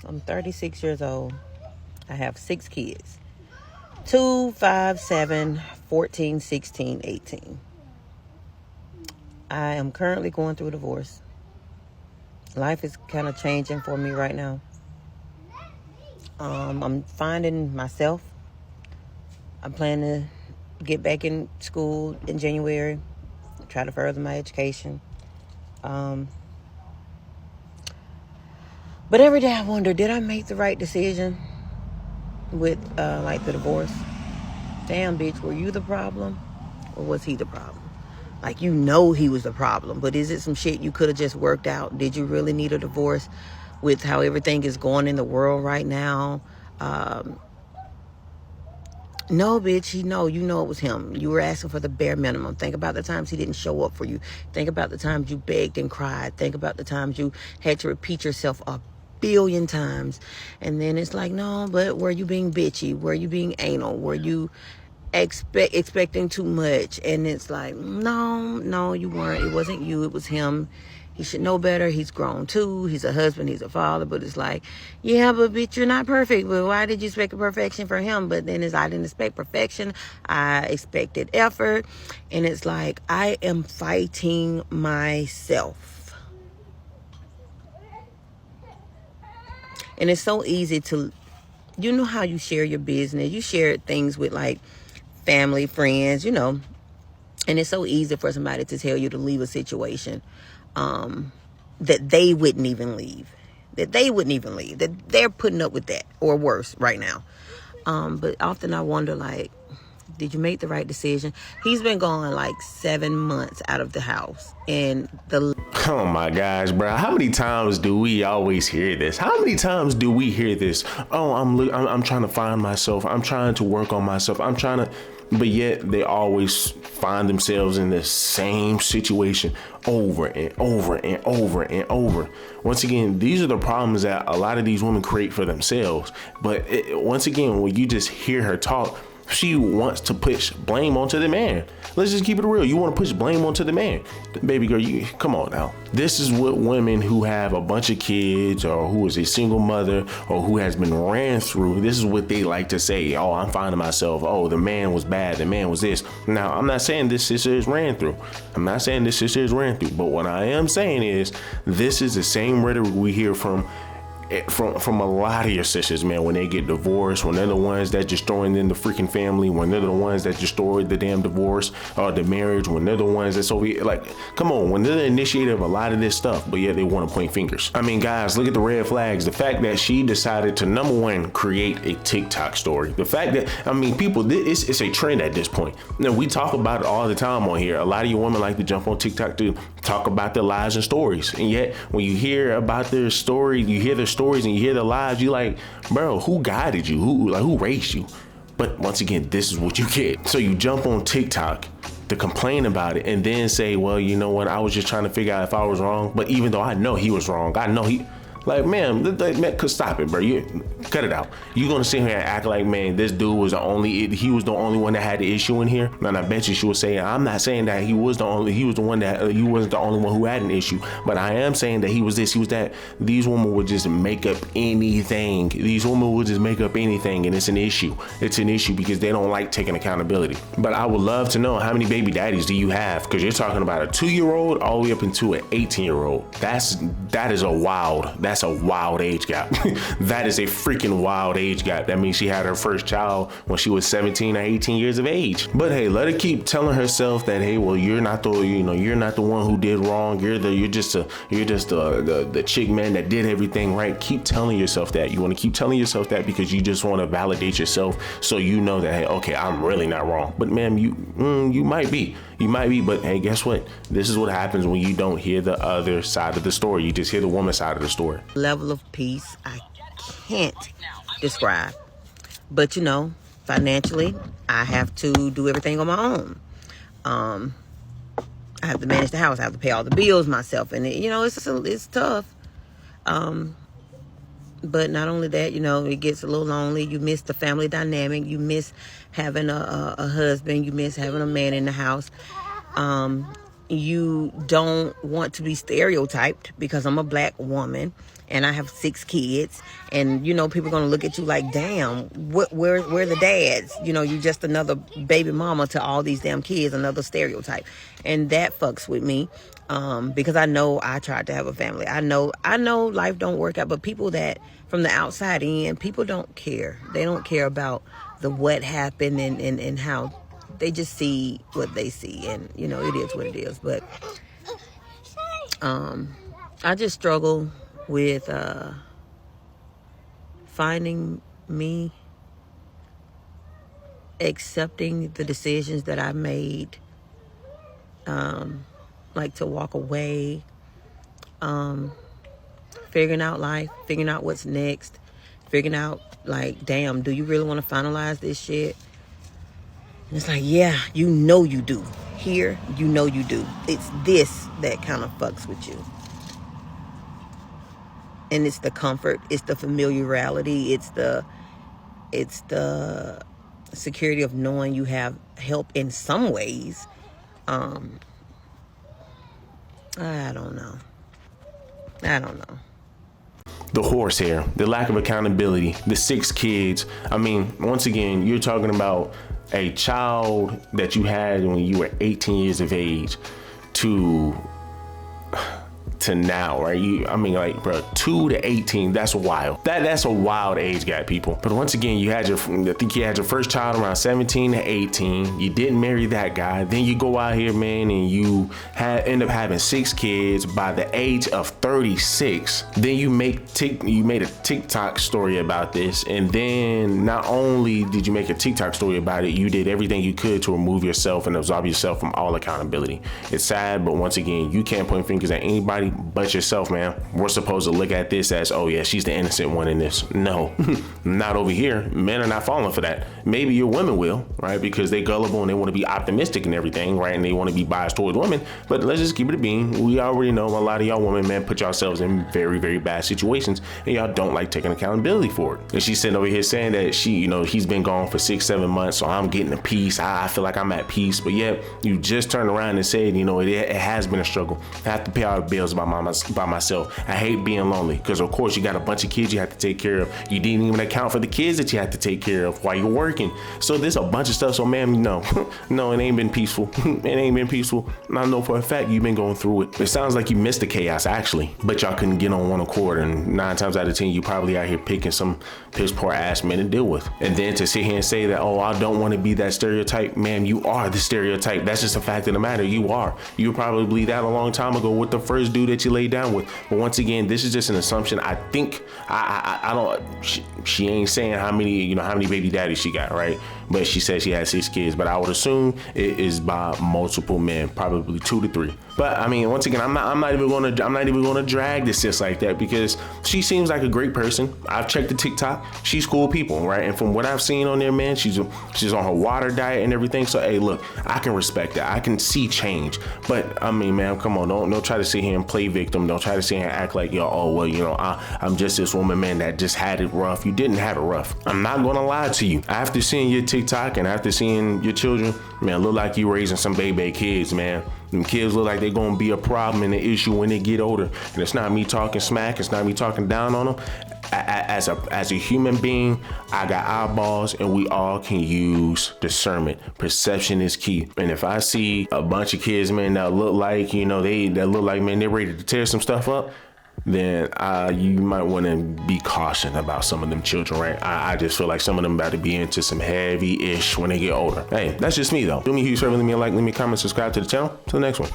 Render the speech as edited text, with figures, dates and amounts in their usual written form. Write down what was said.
I'm 36 years old. I have 6 kids. 2, 5, 7, 14, 16, 18. I am currently going through a divorce. Life is kind of changing for me right now. I'm finding myself. I'm planning to get back in school in January, try to further my education. But every day I wonder, did I make the right decision with the divorce? Damn, bitch, were you the problem or was he the problem? Like, you know he was the problem, but is it some shit you could have just worked out? Did you really need a divorce with how everything is going in the world right now? No, bitch, you know it was him. You were asking for the bare minimum. Think about the times he didn't show up for you. Think about the times you begged and cried. Think about the times you had to repeat yourself a billion times. And then it's like, no, but were you being bitchy? Were you being anal? Were you expecting too much? And it's like, no, you weren't. It wasn't you. It was him. He should know better. He's grown too. He's a husband. He's a father. But it's like, yeah, but bitch, you're not perfect. But why did you expect perfection for him? But then I didn't expect perfection. I expected effort. And it's like, I am fighting myself. And it's so easy to, you know how you share your business. You share things with like family, friends, and it's so easy for somebody to tell you to leave a situation that they wouldn't even leave, that they're putting up with that or worse right now. But often I wonder, like, did you make the right decision? He's been gone like 7 months out of the house, and oh my gosh, bro, how many times do we always hear this? How many times do we hear this? Oh, I'm trying to find myself. I'm trying to work on myself. But yet they always find themselves in the same situation over and over and over and over. Once again, these are the problems that a lot of these women create for themselves. But once again, when you just hear her talk, she wants to push blame onto the man. Let's just keep it real. You want to push blame onto the man. Baby girl, you come on now. This is what women who have a bunch of kids or who is a single mother or who has been ran through, this is what they like to say. Oh, I'm finding myself. Oh, the man was bad. The man was this. Now, I'm not saying this sister is ran through. But what I am saying is this is the same rhetoric we hear from a lot of your sisters, man, when they get divorced, when they're the ones that destroying in the freaking family, when they're the ones that destroyed the damn divorce or the marriage, when they're the ones that's over, like, come on, when they're the initiator of a lot of this stuff, but yet they want to point fingers. I mean, guys, look at the red flags. The fact that she decided to, number one, create a TikTok story. The fact that, I mean, people, it's a trend at this point. Now, we talk about it all the time on here. A lot of you women like to jump on TikTok to talk about their lives and stories. And yet, when you hear about their story, you hear their stories and you hear their lives, you like, bro, who guided you? Who raised you? But once again, this is what you get. So you jump on TikTok to complain about it and then say, well, you know what? I was just trying to figure out if I was wrong. But even though I know he was wrong, I know he, like, man, stop it, bro. You cut it out. You gonna sit here and act like, man, this dude was he was the only one that had the issue in here? And I bet you she was saying, I'm not saying that he wasn't the only one who had an issue, but I am saying that he was this, he was that. These women would just make up anything. And it's an issue. It's an issue because they don't like taking accountability. But I would love to know, how many baby daddies do you have? Because you're talking about a 2-year-old all the way up into an 18-year-old. That is a wild age gap. That is a freaking wild age gap. That means she had her first child when she was 17 or 18 years of age. But hey, let her keep telling herself that, hey, well, you're not the one who did wrong. You're just the chick, man, that did everything right. Keep telling yourself that. You want to keep telling yourself that because you just want to validate yourself, so you know that, hey, okay, I'm really not wrong. But ma'am, you might be. But hey, guess what? This is what happens when you don't hear the other side of the story. You just hear the woman's side of the story. Level of peace I can't describe. But financially, I have to do everything on my own. I have to manage the house. I have to pay all the bills myself, and it's tough. But not only that, it gets a little lonely. You miss the family dynamic. You miss having a husband. You miss having a man in the house. you don't want to be stereotyped because I'm a black woman and I have 6 kids, and you know people are gonna look at you like, damn, where the dads? You know, you just another baby mama to all these damn kids, another stereotype, and that fucks with me, because I know I tried to have a family. I know life don't work out, but people that from the outside in, people don't care. They don't care about the what happened and how. They just see what they see, and you know it is what it is. But I just struggle with finding me, accepting the decisions that I made, like to walk away, figuring out life, figuring out what's next, figuring out like, damn, do you really want to finalize this shit? And it's like, yeah, you know you do. Here, you know you do. It's this that kind of fucks with you. And it's the comfort, it's the familiarity, it's the security of knowing you have help in some ways. I don't know. The horsehair, the lack of accountability, the 6 kids. I mean, once again, you're talking about a child that you had when you were 18 years of age to now, right? I mean, like, bro, 2 to 18, that's wild. That's a wild age gap, people. But once again, I think you had your first child around 17 to 18. You didn't marry that guy. Then you go out here, man, and you end up having 6 kids by the age of 36. Then you made a TikTok story about this. And then not only did you make a TikTok story about it, you did everything you could to remove yourself and absolve yourself from all accountability. It's sad, but once again, you can't point fingers at anybody but yourself, man. We're supposed to look at this as, oh yeah, she's the innocent one in this. No, not over here. Men are not falling for that. Maybe your women will, right? Because they gullible and they want to be optimistic and everything, right? And they want to be biased towards women. But let's just keep it a bean. We already know a lot of y'all women, man, put yourselves in very, very bad situations, and y'all don't like taking accountability for it. And she's sitting over here saying that he's been gone for 6-7 months, so I'm getting a peace. I feel like I'm at peace. But yet you just turned around and said, it has been a struggle. I have to pay all the bills by myself. I hate being lonely because, of course, you got a bunch of kids you have to take care of. You didn't even account for the kids that you have to take care of while you're working. So there's a bunch of stuff. So, ma'am, no, it ain't been peaceful. It ain't been peaceful. And I know for a fact you've been going through it. It sounds like you missed the chaos, actually, but y'all couldn't get on one accord. And 9 times out of 10, you probably out here picking some piss poor ass men to deal with. And then to sit here and say that, oh, I don't want to be that stereotype. Ma'am, you are the stereotype. That's just a fact of the matter. You are. You probably believed that a long time ago with the first dude that you laid down with. But once again, this is just an assumption. I think I don't. She ain't saying how many baby daddies she got, right? But she said she had 6 kids. But I would assume it is by multiple men, probably 2 to 3. But I mean, once again, I'm not even gonna drag this just like that because she seems like a great person. I've checked the TikTok. She's cool people, right? And from what I've seen on there, man, she's on her water diet and everything. So hey, look, I can respect that. I can see change. But I mean, man, come on, don't try to sit here and play victim. Don't try to sit here and act like I'm just this woman, man, that just had it rough. You didn't have it rough. I'm not gonna lie to you. After seeing your TikTok and after seeing your children, man, look like you raising some baby kids, man. Them kids look like they're gonna be a problem and an issue when they get older. And it's not me talking smack. It's not me talking down on them. As a human being, I got eyeballs, and we all can use discernment. Perception is key. And if I see a bunch of kids, man, that look like man, they're ready to tear some stuff up, then you might want to be cautioned about some of them children, right? I just feel like some of them about to be into some heavy ish when they get older. Hey, that's just me though. Do me a huge favor, leave me a like, leave me a comment, subscribe to the channel. Till the next one.